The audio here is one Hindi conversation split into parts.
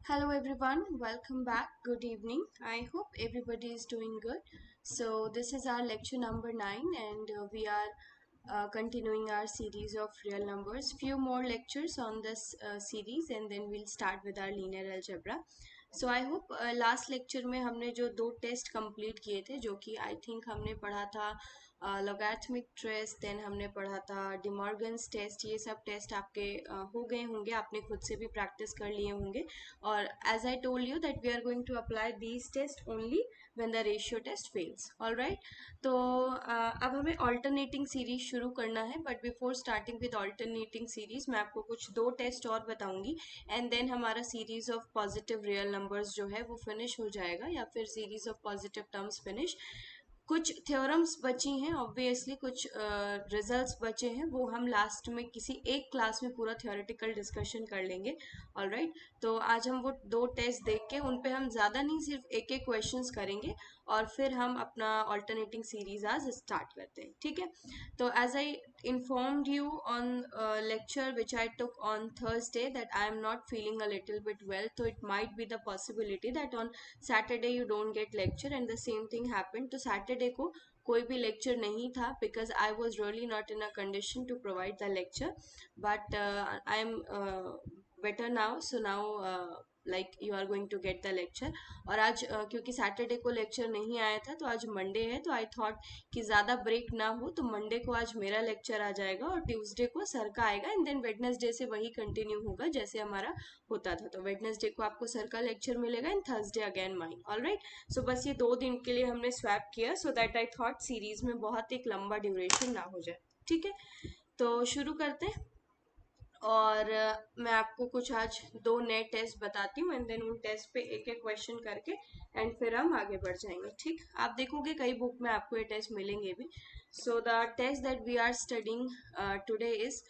Hello everyone, welcome back. Good evening. I hope everybody is doing good. So, this is our lecture number 9, and we are continuing our series of real numbers. Few more lectures on this series, and then we'll start with our linear algebra. So, I hope last lecture में हमने जो दो टेस्ट कंप्लीट किए थे, जो कि आई थिंक हमने पढ़ा था लोगैरिथमिक टेस्ट, देन हमने पढ़ा था डिमॉर्गन्स टेस्ट। ये सब टेस्ट आपके हो गए होंगे, आपने खुद से भी प्रैक्टिस कर लिए होंगे। और as I told you that we are going to apply these test only when the ratio test fails. Alright, तो अब हमें ऑल्टरनेटिंग सीरीज शुरू करना है, but before starting with alternating series मैं आपको कुछ दो टेस्ट और बताऊंगी, एंड देन हमारा series of positive real numbers जो है वो फिनिश हो जाएगा, या फिर series of positive terms finish. कुछ थ्योरम्स बची हैं, ऑब्वियसली कुछ रिजल्ट्स बचे हैं, वो हम लास्ट में किसी एक क्लास में पूरा थ्योरेटिकल डिस्कशन कर लेंगे। ऑलराइट, तो आज हम वो दो टेस्ट देख के उन पे हम ज़्यादा नहीं, सिर्फ एक एक क्वेश्चंस करेंगे, और फिर हम अपना ऑल्टरनेटिंग सीरीज आज स्टार्ट करते हैं। ठीक है, तो as I informed you on lecture which I took on Thursday that I am not feeling a little bit well, so it might be the possibility that on Saturday you don't get lecture, and the same thing happened. तो Saturday को कोई भी lecture नहीं था because I was really not in a condition to provide the lecture, but I am better now, so now like you are going to get the lecture. और आज क्योंकि सैटरडे को लेक्चर नहीं आया था, तो आज मंडे है, तो आई थॉट कि ज़्यादा ब्रेक ना हो, तो मंडे को आज मेरा लेक्चर आ जाएगा और ट्यूसडे को सर का आएगा, एंड देन वेडनेसडे से वही कंटिन्यू होगा जैसे हमारा होता था। तो वेडनेसडे को आपको सर का लेक्चर मिलेगा, and Thursday again mine. Alright, so बस ये 2 दिन के लिए हमने स्वैप किया, so that I thought series में बहुत एक लंबा ड्यूरेशन ना हो जाए। ठीक है, तो शुरू करते हैं। और मैं आपको कुछ आज दो नए टेस्ट बताती हूँ, एंड देन उन टेस्ट पे एक एक क्वेश्चन करके एंड फिर हम आगे बढ़ जाएंगे। ठीक, आप देखोगे कई बुक में आपको ये टेस्ट मिलेंगे भी। So the test that we are studying today is,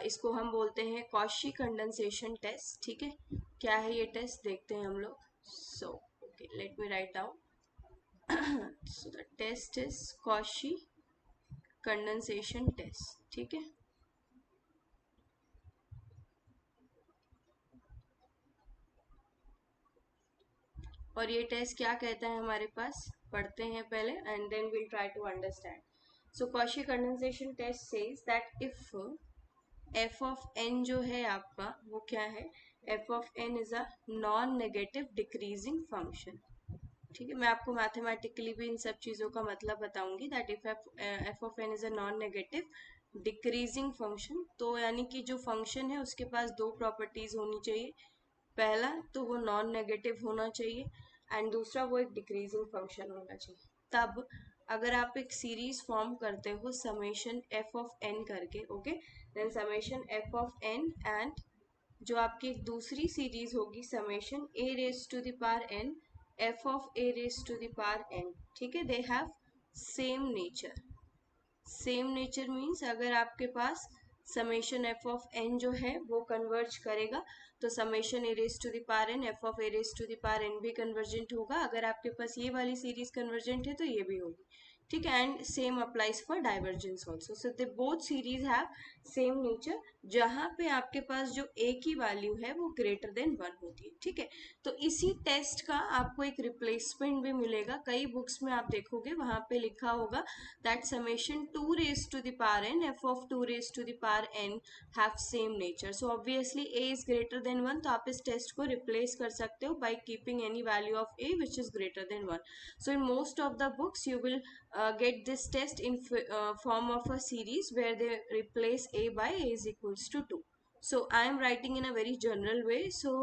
इसको हम बोलते हैं कॉशी कंडेंसेशन टेस्ट। ठीक है, क्या है ये टेस्ट देखते हैं हम लोग। So okay, let me write down. So the test is Cauchy condensation test. ठीक है, और ये टेस्ट क्या कहता है हमारे पास, पढ़ते हैं पहले and then will try to understand. So Cauchy condensation test says that if f of n जो है आपका वो क्या है, f of n is a non negative decreasing function. ठीक है, मैं आपको मैथमेटिकली भी इन सब चीज़ों का मतलब बताऊंगी। That if f of n is a non negative decreasing function, तो यानी कि जो फंक्शन है उसके पास दो प्रॉपर्टीज होनी चाहिए। पहला तो वो नॉन नेगेटिव होना चाहिए, एंड दूसरा वो एक डिक्रीजिंग फंक्शन होना चाहिए। तब अगर आप एक सीरीज फॉर्म करते हो समेशन एफ ऑफ एन करके, okay, then summation f of N and जो आपकी एक दूसरी सीरीज होगी summation a raise to the power n f of a raise to the power n. ठीक है, they have same nature. Same nature means अगर आपके पास समेशन एफ ऑफ एन जो है वो कन्वर्ज करेगा, तो summation a raise to the power n f of a raise to the power N भी कन्वर्जेंट होगा। अगर आपके पास ये वाली सीरीज कन्वर्जेंट है तो ये भी होगी। ठीक है, and same applies for divergence also. So they both series have same nature, जहां पे आपके पास जो ए की वैल्यू है वो ग्रेटर देन 1 होती है। ठीक है, तो इसी टेस्ट का आपको एक रिप्लेसमेंट भी मिलेगा। कई बुक्स में आप देखोगे वहां पे लिखा होगा that summation 2 raised to the power n f of 2 raised to the power n have same nature. So obviously a is greater than 1, तो आप इस टेस्ट को रिप्लेस कर सकते हो by keeping any value of a which is greater than 1. So in most of the books you will get this test in form of a series where they replace a by a is equals to 2. So I am writing in a very general way, so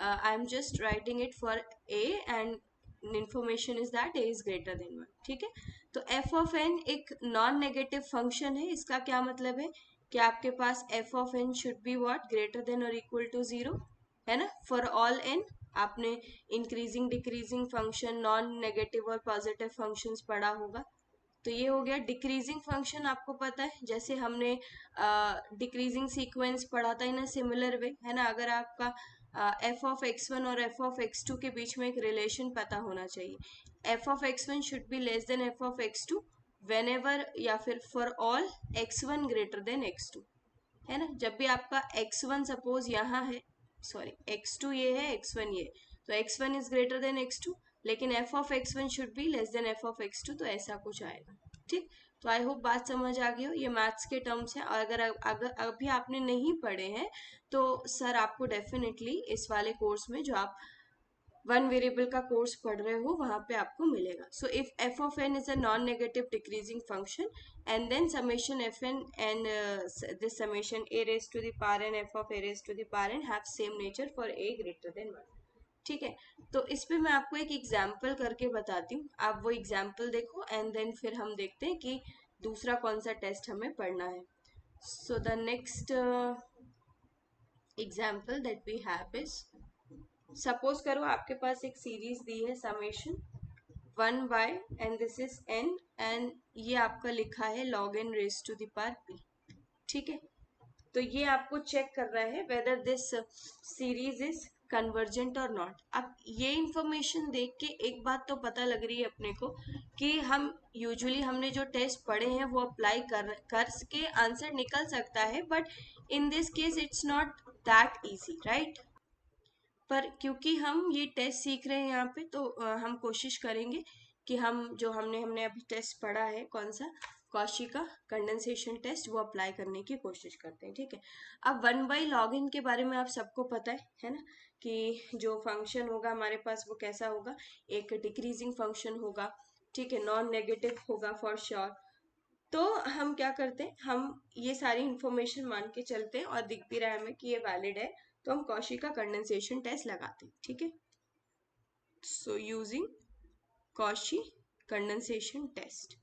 I am just writing it for a, and information is that a is greater than 1. ठीक है, तो एफ ऑफ एन एक नॉन नेगेटिव फंक्शन है। इसका क्या मतलब है कि आपके पास F of N should be what, greater than और इक्वल टू 0, है ना, फॉर ऑल एन। आपने increasing decreasing function, non negative और पॉजिटिव फंक्शंस पढ़ा होगा। तो ये हो गया डिक्रीजिंग फंक्शन। आपको पता है जैसे हमने डिक्रीजिंग सीक्वेंस पढ़ा था इन अ सिमिलर वे, है ना। अगर आपका एफ ऑफ एक्स वन और एफ ऑफ एक्स टू के बीच में एक रिलेशन पता होना चाहिए। F of x one should be less than f of x two whenever, या फिर for all x one greater than x two, है ना। जब भी आपका एक्स वन सपोज यहाँ है, सॉरी x2 ये है, x1 ये, तो x1 is greater then x2, लेकिन f of x1 should be less then f of x2, तो ऐसा कुछ आएगा। ठीक, तो आई होप बात समझ आ गई हो। ये मैथ्स के टर्म्स हैं, और अगर अभी आपने नहीं पढ़े हैं तो सर आपको डेफिनेटली इस वाले कोर्स में, जो आप वन वेरिएबल का कोर्स पढ़ रहे हो, वहां पे आपको मिलेगा। So if f of n is a non negative decreasing function and then summation f n and this summation a raise to the power n f of A raise to the power n have same nature for a greater than one. ठीक है, तो इस पे मैं आपको एक एग्जाम्पल करके बताती हूँ, आप वो एग्जाम्पल देखो एंड देन फिर हम देखते हैं कि दूसरा कौन सा टेस्ट हमें पढ़ना है। So the next example that we have is, suppose करो आपके पास एक सीरीज दी है summation 1 by n this is n, and ये आपका लिखा है log n raise to the power p। ठीक है, तो ये आपको चेक कर रहा है whether this series is convergent और नॉट। अब ये इंफॉर्मेशन देख के एक बात तो पता लग रही है अपने को कि हम यूजुअली हमने जो टेस्ट पढ़े हैं वो अप्लाई कर के आंसर निकल सकता है, but in this case it's not that easy, right. पर क्योंकि हम ये टेस्ट सीख रहे हैं यहाँ पे, तो हम कोशिश करेंगे कि हम जो हमने अभी टेस्ट पढ़ा है कौन सा, कॉशी का कंडेंसेशन टेस्ट, वो अप्लाई करने की कोशिश करते हैं। ठीक है, अब 1/log n के बारे में आप सबको पता है ना, कि जो फंक्शन होगा हमारे पास वो कैसा होगा, एक डिक्रीजिंग फंक्शन होगा। ठीक है, नॉन नेगेटिव होगा फॉर श्योर। तो हम क्या करते हैं, हम ये सारी इंफॉर्मेशन मान के चलते हैं और दिख भी रहा है हमें कि ये वैलिड है, तो हम कॉशी का कंडेंसेशन टेस्ट लगाते हैं। ठीक है, so using Cauchy condensation test,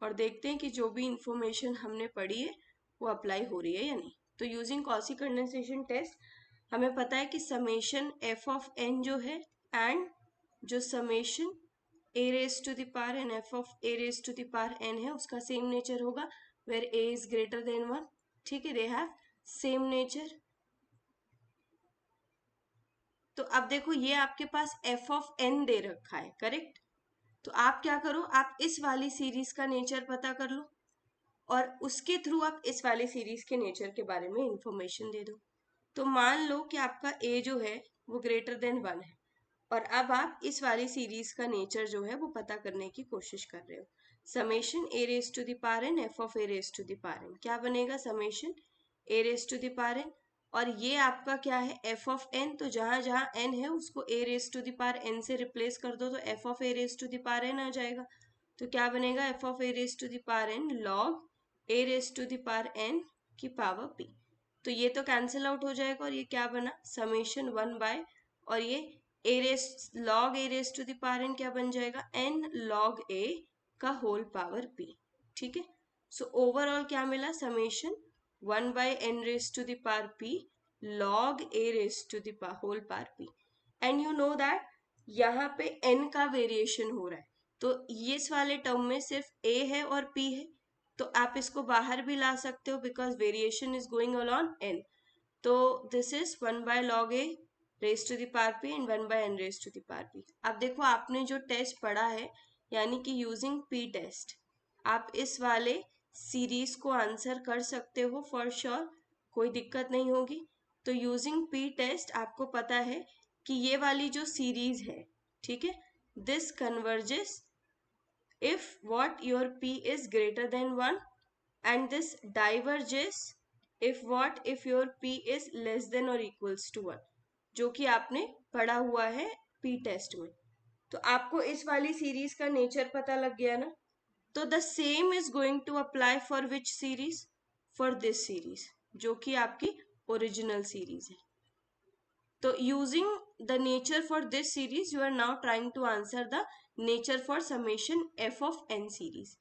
और देखते हैं कि जो भी इंफॉर्मेशन हमने पढ़ी है वो अप्लाई हो रही है या नहीं। तो यूजिंग कॉशी कंडेंसेशन टेस्ट हमें पता है कि समेशन एफ ऑफ एन जो है एंड जो summation a raise to the power n f of A raise to the power n है उसका सेम नेचर होगा where a is greater than one. ठीक है, दे हैव सेम नेचर। तो अब देखो ये आपके पास एफ ऑफ एन दे रखा है, करेक्ट। तो आप क्या करो, आप इस वाली सीरीज का नेचर पता कर लो और उसके थ्रू आप इस वाली सीरीज के नेचर के बारे में इंफॉर्मेशन दे दो। तो मान लो कि आपका ए जो है वो ग्रेटर देन वन है, और अब आप इस वाली सीरीज का नेचर जो है वो पता करने की कोशिश कर रहे हो। Summation a raise to the power n f of A raise to the power N क्या बनेगा, summation a raise to the power n, और ये आपका क्या है, एफ ऑफ एन। तो जहां जहां एन है उसको A raise to the power N से रिप्लेस कर दो, तो F of A raise to the power N आ जाएगा। तो क्या बनेगा, F of A raise to the power N log A raise to the power N की पावर पी। तो ये तो कैंसिल आउट हो जाएगा और ये क्या बना, समेशन 1 बाय, और ये A raise log A raise to the power N क्या बन जाएगा, एन लॉग ए का होल पावर पी। ठीक है, सो ओवरऑल क्या मिला, summation 1/n raise to the power p log a raise to the whole power p। And you know that यहाँ पे n का वेरिएशन हो रहा है, तो ये इस वाले टर्म में सिर्फ a है और p है, तो आप इसको बाहर भी ला सकते हो because variation is going along n। तो this is 1/log a raise to the power p and 1/n raise to the power p। अब देखो आपने जो टेस्ट पढ़ा है, यानी कि यूजिंग p टेस्ट, आप इस वाले सीरीज को आंसर कर सकते हो फॉर श्योर, कोई दिक्कत नहीं होगी। तो यूजिंग पी टेस्ट आपको पता है कि ये वाली जो सीरीज है, ठीक है, this converges if what your p is greater than 1 and this diverges if your p is less than or equals to 1, जो कि आपने पढ़ा हुआ है p टेस्ट में। तो आपको इस वाली सीरीज का नेचर पता लग गया ना, तो the same is going to apply for which series, for this series जो कि आपकी ओरिजिनल सीरीज है। तो using the nature for this series you are now trying to answer the nature for summation f of n series,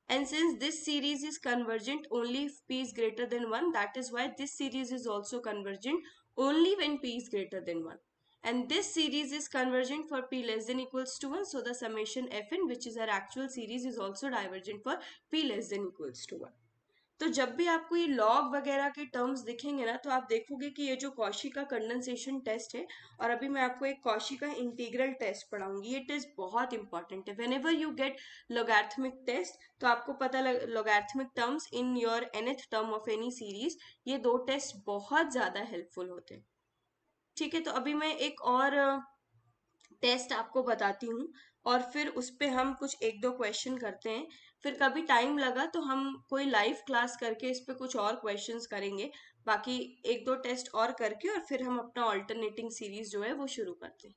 and since this series is convergent only if p is greater than 1, that is why this series is also convergent only when p is greater than 1, and this series is convergent for p less than equals to 1, so the summation fn, which is our actual series, is also divergent for p less than equals to 1। तो जब भी आपको ये लॉग वगैरह के टर्म्स दिखेंगे ना, तो आप देखोगे कि ये जो कॉशी का कंडेंसेशन टेस्ट है, और अभी मैं आपको एक कॉशी का इंटीग्रल टेस्ट पढ़ाऊंगी, ये टेस्ट बहुत इंपॉर्टेंट है। Whenever you get logarithmic test, तो आपको पता लग logarithmic terms in your nth term of any series, ये दो टेस्ट बहुत ज्यादा हेल्पफुल होते हैं। ठीक है, तो अभी मैं एक और टेस्ट आपको बताती हूँ और फिर उस पे हम कुछ एक दो क्वेश्चन करते हैं। फिर कभी टाइम लगा तो हम कोई लाइव क्लास करके इस पे कुछ और क्वेश्चंस करेंगे। बाकी एक दो टेस्ट और करके और फिर हम अपना ऑल्टरनेटिंग सीरीज जो है वो शुरू करते हैं।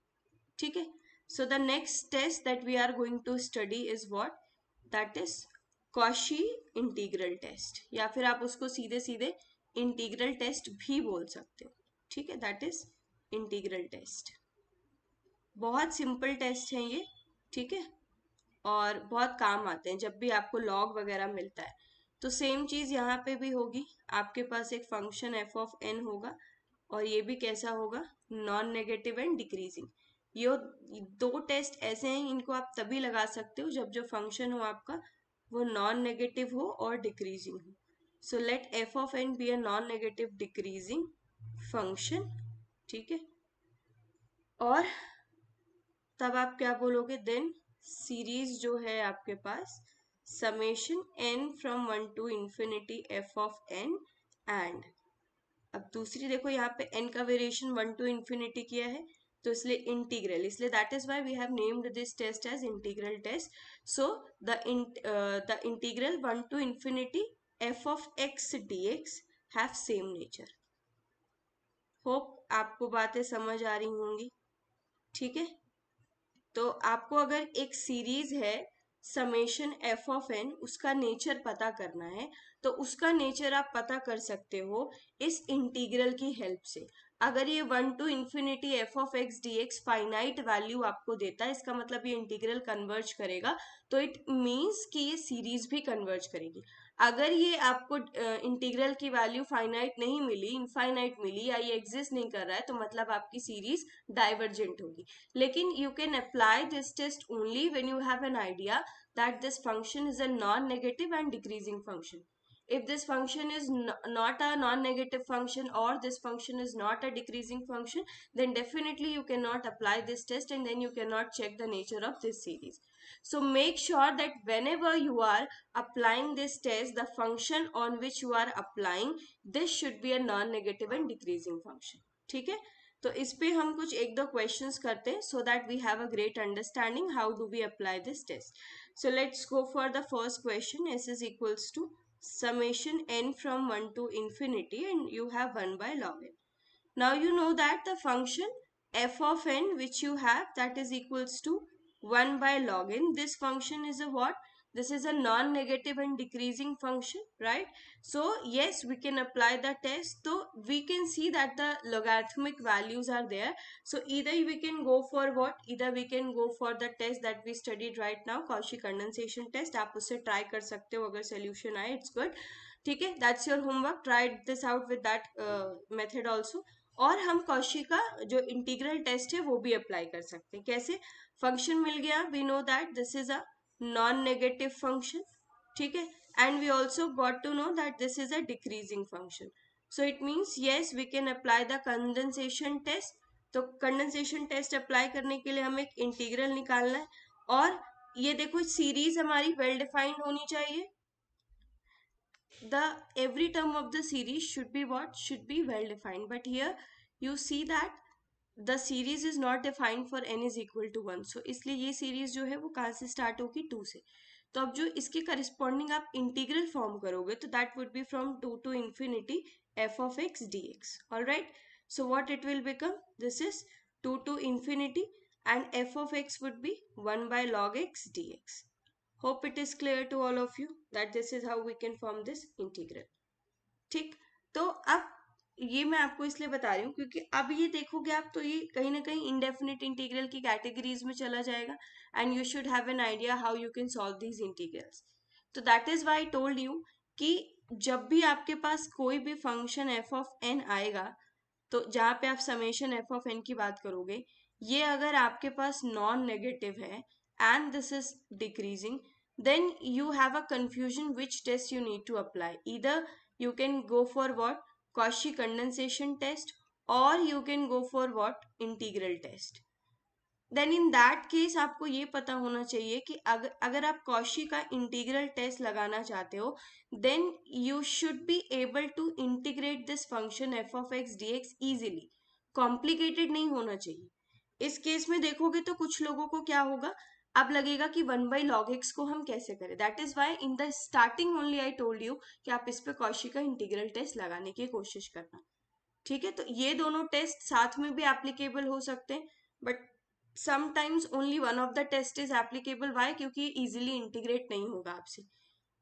ठीक है, so the next test that we are going to study is what, that is Cauchy integral test, या फिर आप उसको सीधे सीधे इंटीग्रल टेस्ट भी बोल सकते हो। ठीक है, दैट इज इंटीग्रल टेस्ट। बहुत सिंपल टेस्ट हैं ये। ठीक है, और बहुत काम आते हैं जब भी आपको लॉग वगैरह मिलता है। तो सेम चीज यहाँ पे भी होगी। आपके पास एक फंक्शन एफ ऑफ एन होगा और ये भी कैसा होगा, नॉन नेगेटिव एंड डिक्रीजिंग। ये दो टेस्ट ऐसे हैं, इनको आप तभी लगा सकते हो जब जो फंक्शन हो आपका वो नॉन नेगेटिव हो और डिक्रीजिंग हो। So let f of n be a non negative decreasing function. ठीक है, और तब आप क्या बोलोगे, देन सीरीज जो है आपके पास summation N from 1 to infinity F of N and, अब दूसरी देखो यहाँ पे n का वेरिएशन 1 टू इंफिनिटी किया है तो इसलिए इंटीग्रल, इसलिए that is why we have named this test as integral test. So the integral 1 to infinity F of x dx have same nature. Hope आपको बातें समझ आ रही होंगी। ठीक है, तो आपको अगर एक सीरीज है समेशन एफ ऑफ एन, उसका नेचर पता करना है तो उसका नेचर आप पता कर सकते हो इस इंटीग्रल की हेल्प से। अगर ये 1 to infinity F of x d x finite value आपको देता है, इसका मतलब ये इंटीग्रल कन्वर्ज करेगा, तो इट मीन्स कि ये सीरीज भी कन्वर्ज करेगी। अगर ये आपको इंटीग्रल की वैल्यू फाइनाइट नहीं मिली, इनफाइनाइट मिली, या ये एग्जिस्ट नहीं कर रहा है, तो मतलब आपकी सीरीज डाइवर्जेंट होगी। लेकिन you can apply this test only when you have an idea that this function is a non-negative and decreasing function. If this function is not a non-negative function or this function is not a decreasing function, then definitely you cannot apply this test and then you cannot check the nature of this series. So make sure that whenever you are applying this test, the function on which you are applying this should be a non-negative and decreasing function. ठीक है, तो इस पे हम कुछ एक दो क्वेश्चंस करते हैं so that we have a great understanding how do we apply this test. So let's go for the first question. S is equals to summation n from 1 to infinity and you have 1 by log n. Now you know that the function f of n which you have, that is equals to 1 by log n. This function is a what? This is a non-negative and decreasing function, right? So yes, we can apply the test. So we can see that the logarithmic values are there. So either we can go for what? Either we can go for the test that we studied right now, Cauchy condensation test. आप उससे try कर सकते हो, अगर solution आए, it's good. ठीक है, that's your homework. Try this out with that method also. और हम कॉशी का जो इंटीग्रल टेस्ट है वो भी अप्लाई कर सकते हैं। कैसे? फंक्शन मिल गया, we know that this is a non negative function. ठीक है, and we also got to know that this is a decreasing function. So it means yes we can apply the condensation test. तो कंडेंसेशन टेस्ट अप्लाई करने के लिए हमें एक इंटीग्रल निकालना है, और ये देखो सीरीज हमारी वेल डिफाइंड होनी चाहिए। The every term of the series should be what? Should be well defined. But here you see that the series is not defined for n is equal to 1. So इसलिए ये series जो है वो कहाँ से start होगी? 2 से। तो अब जो इसके corresponding आप integral form करोगे तो that would be from 2 to infinity f of x dx. Alright. So what it will become? This is 2 to infinity and f of x would be 1 by log x dx. Hope it is clear to all of you that this is how we can form this integral. ठीक, तो अब ये मैं आपको इसलिए बता रही हूँ क्योंकि अब ये देखोगे आप तो ये कहीं ना कहीं इंडेफिनिट इंटीग्रल की कैटेगरीज में चला जाएगा and you should have an idea how you can solve these integrals. तो that is why told you कि जब भी आपके पास कोई भी फंक्शन एफ ऑफ एन आएगा, तो जहाँ पे आप समेशन एफ ऑफ एन की बात करोगे, ये अगर आपके पास नॉन नेगेटिव है and this is decreasing, then you have a confusion which test you need to apply. Either you can go for what? Cauchy condensation test, or you can go for what? Integral test. Then in that case आपको ये पता होना चाहिए कि अगर आप कॉशी का इंटीग्रल टेस्ट लगाना चाहते हो, then you should be able to integrate this function f of x dx easily. Complicated नहीं होना चाहिए। इस केस में देखोगे तो कुछ लोगों को क्या होगा, अब लगेगा कि 1/log x को हम कैसे करें। That is why in the starting only I told you कि आप इस पे कॉशी का इंटीग्रल टेस्ट लगाने की कोशिश करना। ठीक है, तो ये दोनों टेस्ट साथ में भी एप्लीकेबल हो सकते हैं, but sometimes only one of the test is applicable. Why? क्योंकि इजीली इंटीग्रेट नहीं होगा आपसे।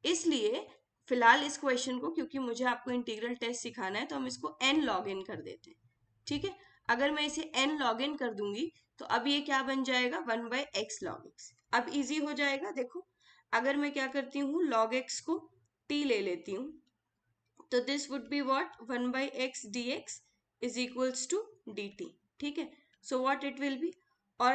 इसलिए फिलहाल इस क्वेश्चन को, क्योंकि मुझे आपको इंटीग्रल टेस्ट सिखाना है, तो हम इसको n लॉग इन कर देते हैं। ठीक है, अगर मैं इसे n लॉग इन कर दूंगी तो अब ये क्या बन जाएगा, 1/x log x। अब इजी हो जाएगा। देखो, अगर मैं क्या करती हूँ, log x को t ले लेती हूँ, तो this would be what, 1/x dx is equals to dt। ठीक है, so what it will be. और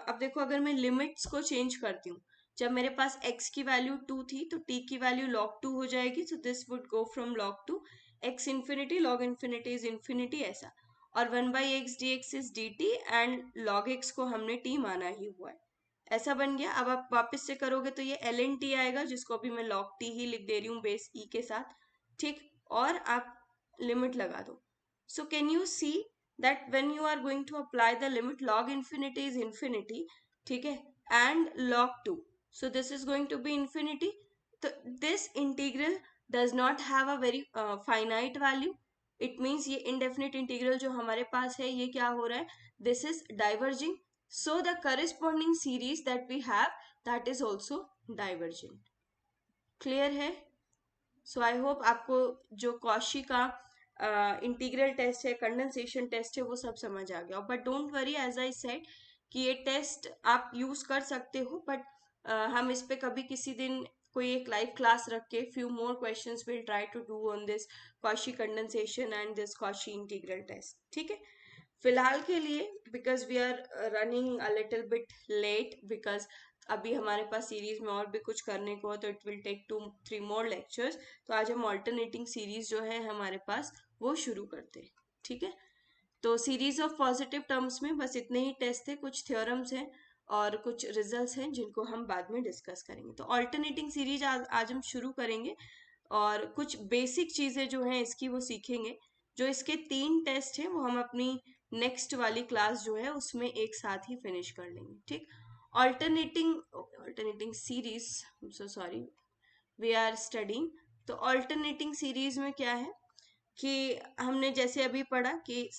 अब देखो, अगर मैं लिमिट्स को चेंज करती हूँ, जब मेरे पास x की वैल्यू 2 थी तो t की वैल्यू log 2 हो जाएगी। So this would go from log 2 x infinity, log infinity is infinity, ऐसा। और 1/x dx is dt and log x को हमने t माना ही हुआ है, ऐसा बन गया। अब आप वापस से करोगे तो ये ln t आएगा, जिसको अभी मैं log t ही लिख दे रही हूँ बेस e के साथ। ठीक, और आप लिमिट लगा दो। So can you see that when you are going to apply the limit, log infinity is infinity, ठीक है, and log 2, so this is going to be infinity। तो this integral does not have a very finite value। it means ये indefinite integral जो हमारे पास है, ये क्या हो रहा है, this is diverging, so the corresponding series that we have, that is also divergent। Clear है? सो आई होप आपको जो कॉशी का इंटीग्रल टेस्ट है, कंडेंसेशन टेस्ट है, वो सब समझ आ गया। But don't worry, as I said कि ये टेस्ट आप यूज कर सकते हो, बट हम इस पे कभी किसी दिन कोई एक लाइव क्लास रख के few more questions will try to do on this Cauchy condensation and this Cauchy integral test. ठीक है, फिलहाल के लिए, because we are running a little bit late, because अभी हमारे पास सीरीज में और भी कुछ करने को है, तो it will take 2-3 more lectures. तो आज हम ऑल्टरनेटिंग सीरीज जो है हमारे पास, वो शुरू करते हैं। ठीक है, तो सीरीज ऑफ पॉजिटिव टर्म्स में बस इतने ही टेस्ट थे, कुछ थ्योरम्स हैं और कुछ रिजल्ट्स हैं जिनको हम बाद में डिस्कस करेंगे। तो ऑल्टरनेटिंग सीरीज आज हम शुरू करेंगे, और कुछ बेसिक चीजें जो हैं इसकी वो सीखेंगे। जो इसके 3 टेस्ट हैं वो हम अपनी नेक्स्ट वाली क्लास जो है उसमें एक साथ ही फिनिश कर लेंगे। ठीक, alternating alternating series, so sorry, we are studying. तो ऑल्टरनेटिंग सीरीज में क्या है कि हमने जैसे अभी पढ़ा कि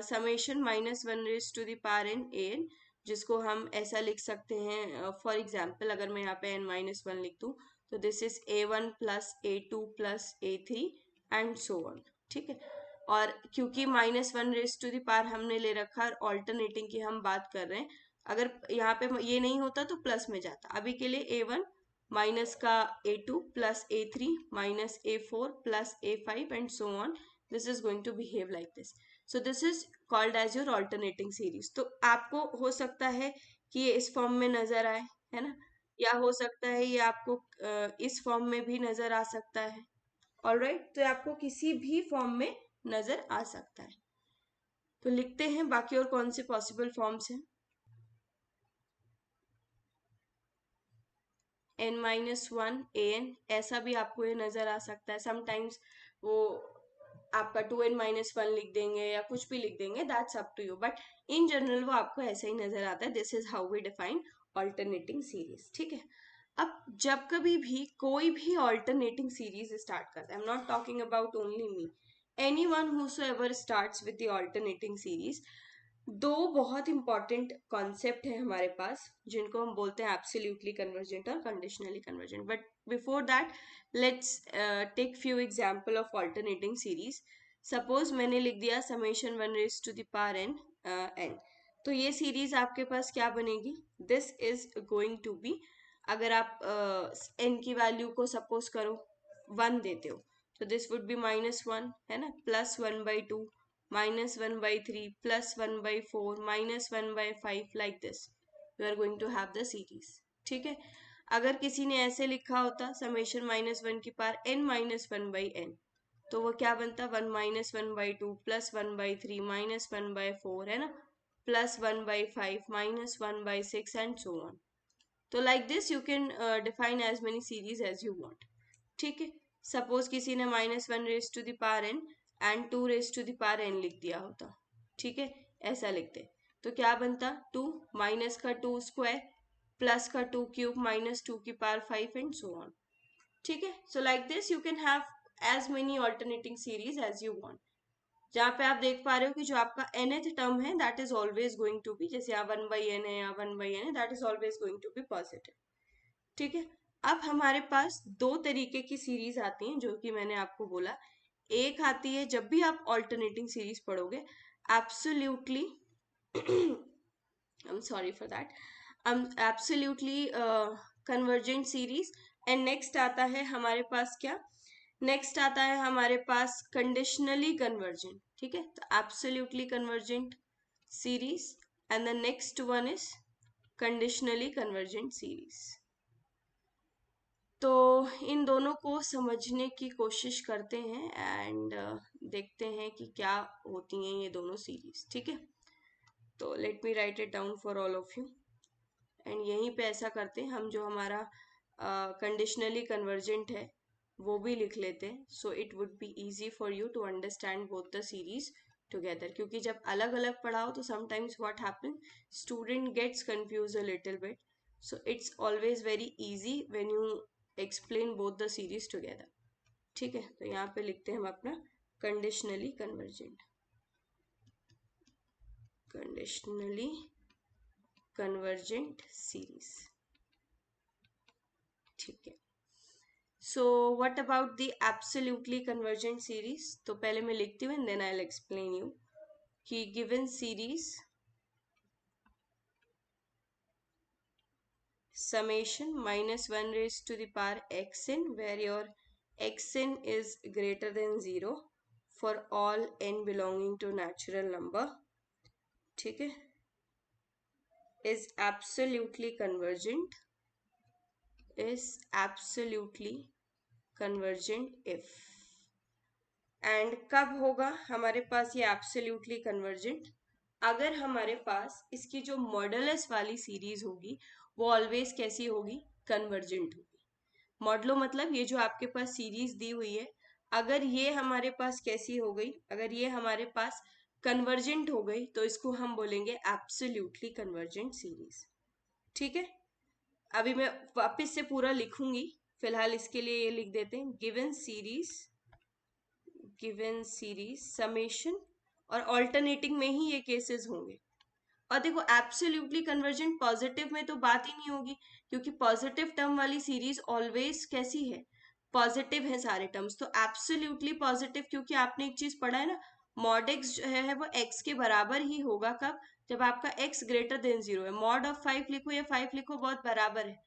summation -1 raised to the power n an, जिसको हम ऐसा लिख सकते हैं, फॉर एग्जाम्पल अगर मैं यहाँ पे n-1 लिख दूँ, तो this is a1 plus a2 plus a3 and so on. ठीक है, और क्योंकि -1 raised to the power हमने ले रखा है, ऑल्टरनेटिंग की हम बात कर रहे हैं, अगर यहाँ पे ये नहीं होता तो प्लस में जाता। अभी के लिए a1 माइनस का a2 plus a3 minus a4 plus a5 and so on, this is going to behave like this. So this is called as your alternating series. तो आपको हो सकता है कि ये इस फॉर्म में नजर आए, है ना, या हो सकता है ये आपको इस फॉर्म में भी नजर आ सकता है। ऑलराइट, तो आपको किसी भी फॉर्म में नजर आ सकता है। तो लिखते हैं बाकी और कौन से पॉसिबल फॉर्म्स हैं। n-1 an, ऐसा भी आपको ये नजर आ सकता है। समटाइम्स वो आपका 2n-1 लिख देंगे या कुछ भी लिख देंगे, that's up to you, but in general वो आपको ऐसा ही नजर आता है। This is how we define alternating series. ठीक है, अब जब कभी भी कोई भी ऑल्टरनेटिंग सीरीज स्टार्ट करता है, I am not talking about only me, anyone whosoever starts with the alternating series, दो बहुत इंपॉर्टेंट कॉन्सेप्ट है हमारे पास जिनको हम बोलते हैं एब्सोल्युटली कन्वर्जेंट और conditionally convergent. But before that, let's take few example of alternating series. Suppose मैंने लिख दिया n-1 n, तो ये सीरीज आपके पास क्या बनेगी, this is going to be, अगर आप n की वैल्यू को सपोज करो 1 देते हो, तो दिस वुड बी -1, है ना, +1/2 -1/3 +1/4 -1/5, like this you are going to have the series. ठीक है, अगर किसी ने ऐसे लिखा होता समेशन -1 की पावर n-1/n, तो वो क्या बनता, 1 -1/2 +1/3 -1/4, है ना, +1/5 -1/6 एंड सो ऑन। तो like this you can define as many series as you want. ठीक है, सपोज किसी ने -1 raised to the power n and 2 raised to the power n लिख दिया होता। ठीक है, ऐसा लिखते तो क्या बनता, 2 माइनस का 2 स्क्वायर प्लस का 2 क्यूब माइनस 2 की पावर 5 एंड सो ऑन। ठीक है, so like this you can have as many alternating series as you want, जहाँ पे आप देख पा रहे हो कि जो आपका nth टर्म है that is always going to be, जैसे यहाँ 1/n है, यहाँ 1/n है, that is always going to be positive. ठीक है, अब हमारे पास दो तरीके की सीरीज आती हैं जो कि मैंने आपको बोला। एक आती है जब भी आप ऑल्टरनेटिंग सीरीज पढ़ोगे, absolutely I'm sorry for that, absolutely convergent series। And next आता है हमारे पास क्या, नेक्स्ट आता है हमारे पास कंडीशनली कन्वर्जेंट। ठीक है, तो absolutely convergent series and the next one is conditionally convergent series. तो इन दोनों को समझने की कोशिश करते हैं एंड देखते हैं कि क्या होती हैं ये दोनों सीरीज। ठीक है, तो late me right it down for all of you. And यहीं पे ऐसा करते हैं हम, जो हमारा कंडीशनली कन्वर्जेंट है वो भी लिख लेते हैं, so it would be easy for you to understand both the series together. क्योंकि जब अलग अलग पढ़ाओ तो sometimes what happen, student gets confuse a little bit, so it's always very easy when you explain both the series together. ठीक है, तो यहाँ पे लिखते हैं हम अपना conditionally convergent, conditionally convergent series. ठीक है, so what about the absolutely convergent series. तो पहले मैं लिखती हूँ and then I will explain you कि given series summation minus 1 raised to the power xn, where your xn is greater than 0 for all n belonging to natural number, ठीक है, is absolutely convergent, is absolutely convergent if। And कब होगा हमारे पास ये एब्सोल्युटली कन्वर्जेंट, अगर हमारे पास इसकी जो मॉडुलस वाली सीरीज होगी वो ऑलवेज कैसी होगी, कन्वर्जेंट होगी। मॉडलो मतलब ये जो आपके पास सीरीज दी हुई है, अगर ये हमारे पास कैसी हो गई, अगर ये हमारे पास कन्वर्जेंट हो गई तो इसको हम बोलेंगे एब्सोल्युटली कन्वर्जेंट सीरीज। ठीक है, अभी मैं वापस से पूरा लिखूंगी, फिलहाल इसके लिए ये लिख देते हैं, गिवन सीरीज समेशन, और ऑल्टरनेटिंग में ही ये केसेस होंगे। और देखो एब्सोल्युटली कन्वर्जेंट पॉजिटिव में तो बात ही नहीं होगी, क्योंकि पॉजिटिव टर्म वाली सीरीज ऑलवेज कैसी है, पॉजिटिव है सारे टर्म्स। तो एब्सोल्युटली पॉजिटिव, क्योंकि आपने एक चीज पढ़ा है ना, मॉड एक्स जो है वो एक्स के बराबर ही होगा कब, जब आपका एक्स ग्रेटर देन 0 है। मॉड ऑफ 5 लिखो या 5 लिखो बहुत बराबर है।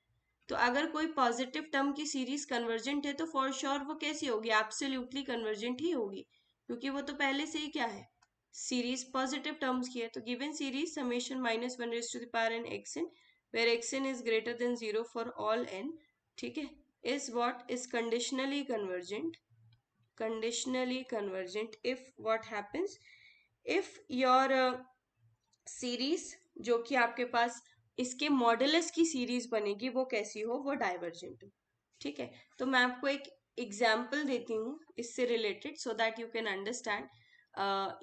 तो अगर कोई पॉजिटिव टर्म की सीरीज कन्वर्जेंट है तो फॉर श्योर वो कैसी होगी, एब्सोल्युटली कन्वर्जेंट ही होगी, क्योंकि वो तो पहले से ही क्या है, सीरीज पॉजिटिव टर्म्स की है। तो given series summation minus 1 raise to the power N x n, where x n is greater than 0 for all n, ठीक है, is what is conditionally convergent, conditionally convergent if what happens, if your series जो कि आपके पास इसके मॉडुलस की सीरीज बनेगी वो कैसी हो, वो डाइवर्जेंट हो। ठीक है, तो मैं आपको एक एग्जाम्पल देती हूँ इससे related, so that you can understand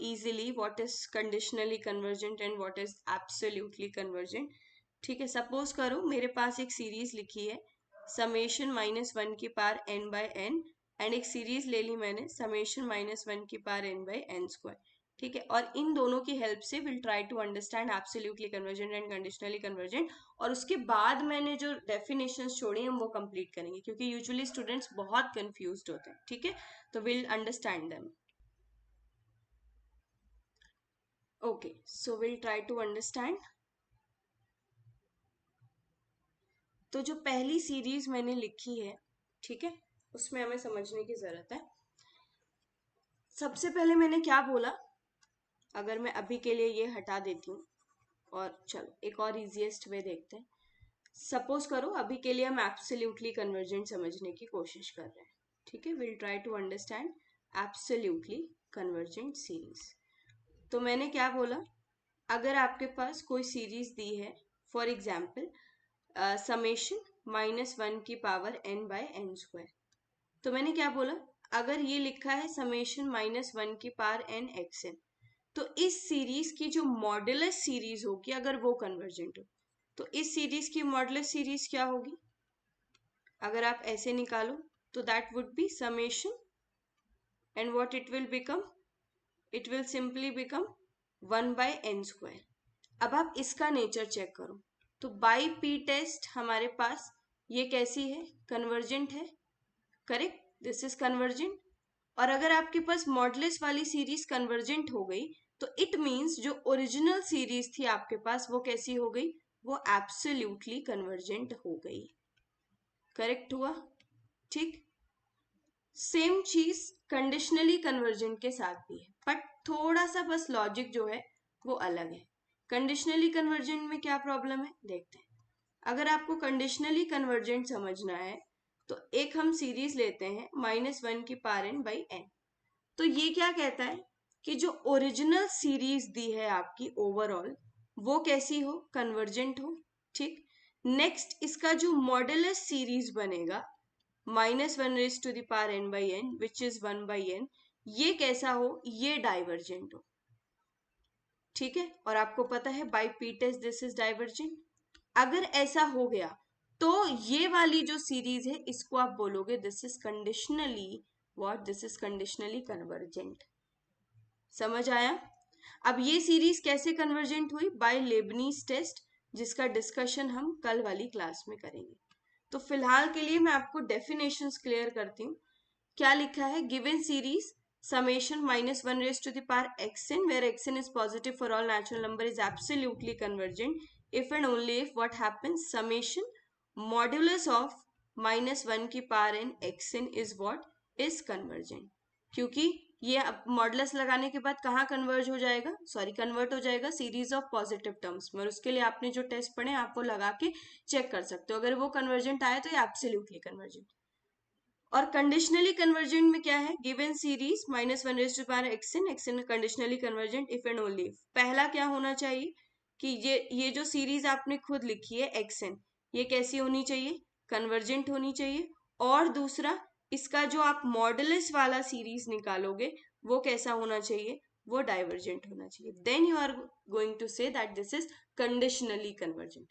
easily what is conditionally convergent and what is absolutely convergent। ठीक है, सपोज करो मेरे पास एक सीरीज लिखी है समेशन माइनस 1 की power n by n, and एक सीरीज ले ली मैंने समेशन माइनस 1 की power n by n square. ठीक है, और इन दोनों की हेल्प से will try to understand absolutely convergent and conditionally convergent, और उसके बाद मैंने जो डेफिनेशंस छोड़ी हम वो कंप्लीट करेंगे, क्योंकि यूजुअली स्टूडेंट्स बहुत कंफ्यूज्ड होते हैं। ठीक है, तो will understand them. Okay, so will try to understand. तो जो पहली सीरीज मैंने लिखी है, ठीक है, उसमें हमें समझने की जरूरत है। सबसे पहले मैंने क्या बोला, अगर मैं अभी के लिए ये हटा देती हूँ, और चलो एक और इजिएस्ट वे देखते हैं। सपोज करो अभी के लिए हम एब्सोल्युटली कन्वर्जेंट समझने की कोशिश कर रहे हैं। ठीक है, will try to understand absolutely convergent series. तो मैंने क्या बोला, अगर आपके पास कोई सीरीज दी है, फॉर एग्जाम्पल समेशन माइनस 1 की power n by n square, तो मैंने क्या बोला, अगर ये लिखा है समेशन माइनस 1 की पावर n एक्स एन, तो इस सीरीज की जो मॉड्यूलस सीरीज होगी अगर वो कन्वर्जेंट हो, तो इस सीरीज की मॉड्यूलस सीरीज क्या होगी? अगर आप ऐसे निकालो तो that would be summation, and what it will become? It will simply become 1/n²। अब आप इसका नेचर चेक करो, तो बाई पी टेस्ट हमारे पास ये कैसी है? कन्वर्जेंट है, करेक्ट, दिस इज कन्वर्जेंट। और अगर आपके पास मॉडुलस वाली सीरीज कन्वर्जेंट हो गई तो इट मीन्स जो ओरिजिनल सीरीज थी आपके पास वो कैसी हो गई? वो एब्सोल्युटली कन्वर्जेंट हो गई। करेक्ट हुआ? ठीक। सेम चीज कंडीशनली कन्वर्जेंट के साथ भी है, बट थोड़ा सा बस लॉजिक जो है वो अलग है। कंडीशनली कन्वर्जेंट में क्या प्रॉब्लम है देखते हैं। अगर आपको कंडीशनली कन्वर्जेंट समझना है तो एक हम सीरीज लेते हैं -1n/n। तो ये क्या कहता है कि जो ओरिजिनल सीरीज दी है आपकी ओवरऑल वो कैसी हो? कन्वर्जेंट हो। ठीक। नेक्स्ट इसका जो मॉडुलस सीरीज बनेगा -1n/n विच इज 1/n, ये कैसा हो? ये डाइवर्जेंट हो। ठीक है, और आपको पता है by P test this is divergent. अगर ऐसा हो गया तो ये वाली जो सीरीज है इसको आप बोलोगे this is conditionally what? This is conditionally convergent. समझ आया? अब ये सीरीज कैसे कन्वर्जेंट हुई? बाय लेबनीज टेस्ट, जिसका डिस्कशन हम कल वाली क्लास में करेंगे। तो फिलहाल के लिए मैं आपको डेफिनेशंस क्लियर करती हूँ। क्या लिखा है? Given series summation -1n where xn is positive for all natural number is absolutely convergent if and only if what happens? Summation modulus of -1n xn is what? Is convergent। क्योंकि ये अब मॉडुलस लगाने के बाद कहाँ कन्वर्ज हो जाएगा? सॉरी, कन्वर्ट हो जाएगा सीरीज ऑफ पॉजिटिव टर्म्स में, और उसके लिए आपने जो टेस्ट पढ़े आप वो लगा के चेक कर सकते हो। अगर वो कन्वर्जेंट आया तो ये एब्सोल्युटली कन्वर्जेंट। और कंडीशनली कन्वर्जेंट में क्या है? Given series -1n xn conditionally convergent if and only if. पहला क्या होना चाहिए कि ये जो सीरीज आपने खुद लिखी है xn, ये कैसी होनी चाहिए? कन्वर्जेंट होनी चाहिए। और दूसरा, इसका जो आप मॉडुलस वाला सीरीज निकालोगे वो कैसा होना चाहिए? वो डाइवर्जेंट होना चाहिए। Then you are going to say that this is conditionally convergent.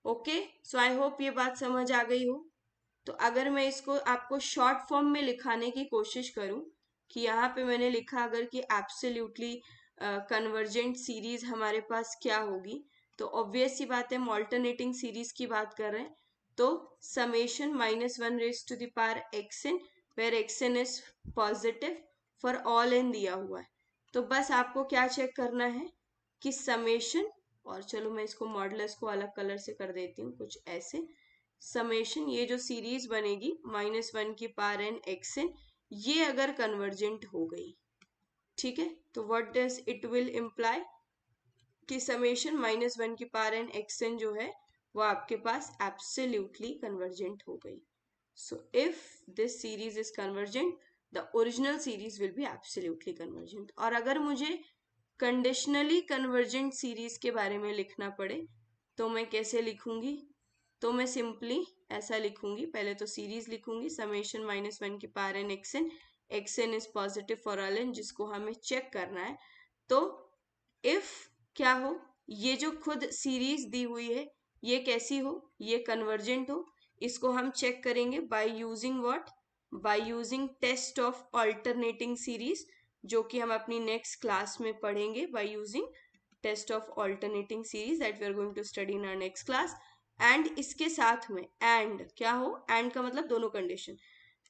Okay, so I hope ये बात समझ आ गई हो। तो अगर मैं इसको आपको शॉर्ट फॉर्म में लिखाने की कोशिश करूं कि यहाँ पे मैंने लिखा अगर कि एब्सोल्युटली कन्वर्जेंट सीरीज हमारे पास क्या होगी, तो ऑब्वियस सी बात है हम ऑल्टरनेटिंग सीरीज की बात कर रहे हैं। तो summation -1n where xn is positive for all n दिया हुआ है। तो बस आपको क्या चेक करना है कि समेशन, और चलो मैं इसको मॉडुलस को अलग कलर से कर देती हूँ कुछ ऐसे। समेशन, ये जो सीरीज बनेगी -1n xn, ये अगर कन्वर्जेंट हो गई, ठीक है, तो what does it will imply कि समेशन -1n xn जो है वो आपके पास एब्सोल्युटली कन्वर्जेंट हो गई। So if this series is convergent the original series will be absolutely convergent. और अगर मुझे कंडीशनली कन्वर्जेंट सीरीज के बारे में लिखना पड़े तो मैं कैसे लिखूंगी? तो मैं सिंपली ऐसा लिखूंगी, पहले तो सीरीज लिखूंगी summation -1n xn is positive for all n, जिसको हमें चेक करना है। तो इफ क्या हो? ये जो खुद सीरीज दी हुई है ये कैसी हो? ये कन्वर्जेंट हो। इसको हम चेक करेंगे by using what? By using test of alternating series, जो कि हम अपनी नेक्स्ट क्लास में पढ़ेंगे by using test of alternating series that we are going to study in our next class. And इसके साथ में एंड क्या हो? एंड का मतलब दोनों कंडीशन।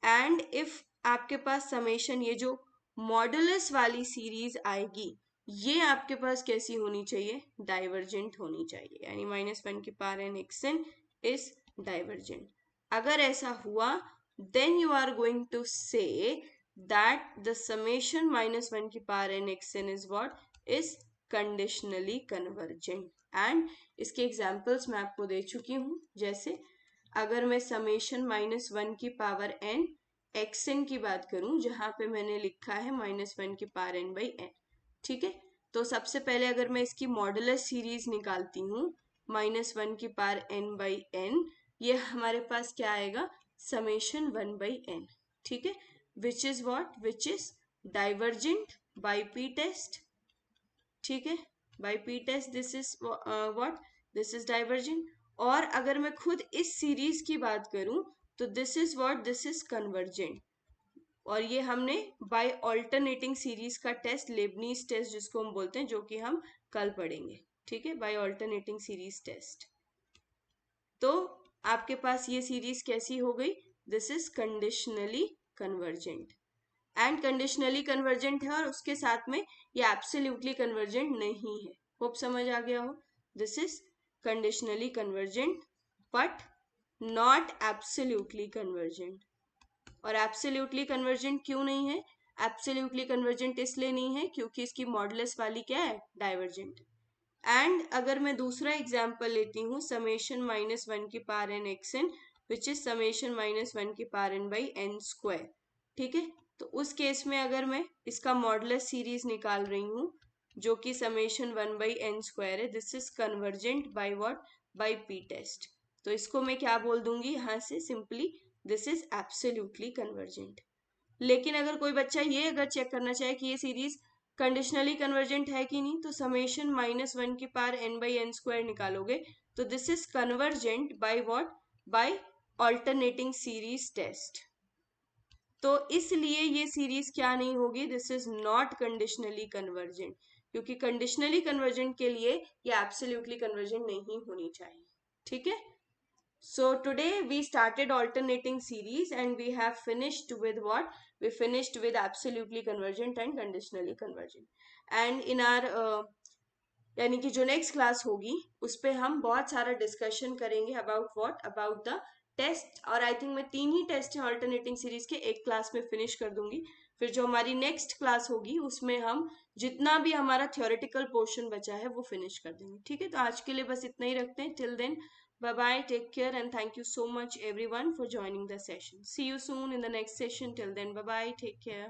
एंड इफ आपके पास समेशन, ये जो मॉडुलस वाली सीरीज आएगी, ये आपके पास कैसी होनी चाहिए? डाइवर्जेंट होनी चाहिए, यानी -1n xn इज डाइवर्जेंट। अगर ऐसा हुआ then you are going to say that the summation -1n xn is what? Is conditionally convergent। and इसके एग्जाम्पल्स मैं आपको दे चुकी हूँ। जैसे अगर मैं समेशन -1n xn की बात करूं, जहां पे मैंने लिखा है -1n/n, ठीक है, तो सबसे पहले अगर मैं इसकी मॉडुलस सीरीज निकालती हूँ -1n/n, ये हमारे पास क्या आएगा? समेशन 1/n, ठीक है, which is what? Which is divergent by P test. ठीक है, by P test this is what, this is divergent. और अगर मैं खुद इस सीरीज की बात करूं तो this is what, this is convergent. और ये हमने बाय ऑल्टरनेटिंग सीरीज का टेस्ट, लेबनीज टेस्ट जिसको हम बोलते हैं, जो कि हम कल पढ़ेंगे, ठीक है, बाय ऑल्टरनेटिंग सीरीज टेस्ट। तो आपके पास ये सीरीज कैसी हो गई, this is conditionally convergent. And conditionally convergent है और उसके साथ में ये एब्सोल्युटली कन्वर्जेंट नहीं है। होप समझ आ गया हो, this is conditionally convergent but not absolutely convergent. और एब्सोल्युटली कन्वर्जेंट क्यों नहीं है, एब्सोल्युटली कन्वर्जेंट इसलिए नहीं है क्योंकि इसकी मॉडुलस वाली क्या है, डाइवर्जेंट। एंड अगर मैं दूसरा एग्जाम्पल लेती हूँ, समेशन माइनस वन की power N x N which is summation minus one की power N by N square, ठीक है। तो उस केस में अगर मैं इसका मॉडुलस सीरीज निकाल रही हूँ जो कि summation one by N square है, this is convergent by what, by P test. तो इसको मैं क्या बोल दूंगी यहाँ से, simply this is absolutely convergent. लेकिन अगर कोई बच्चा ये अगर चेक करना चाहे कि ये सीरीज कंडीशनली कन्वर्जेंट है कि नहीं, तो समेशन माइनस वन की power N by N square निकालोगे तो this is convergent by what, by alternating series test. तो इसलिए ये सीरीज क्या नहीं होगी, this is not conditionally convergent, क्योंकि कंडीशनली कन्वर्जेंट के लिए ये एब्सोल्युटली कन्वर्जेंट नहीं होनी चाहिए, ठीक है। So today we started alternating series and we have finished with what? We finished with absolutely convergent and conditionally convergent. And in our यानी कि जो नेक्स्ट क्लास होगी उस पे हम बहुत सारा डिस्कशन करेंगे about what, about the test. और आई थिंक मैं 3 ही टेस्ट हैं अल्टरनेटिंग सीरीज के, एक क्लास में फिनिश कर दूंगी। फिर जो हमारी नेक्स्ट क्लास होगी उसमें हम जितना भी हमारा थ्योरेटिकल पोर्शन बचा है वो फिनिश कर देंगे, ठीक है। तो आज के लिए बस इतना ही रखते हैं। Till then bye bye, take care, and thank you so much everyone for joining the session. See you soon in the next session. Till then, bye bye, take care.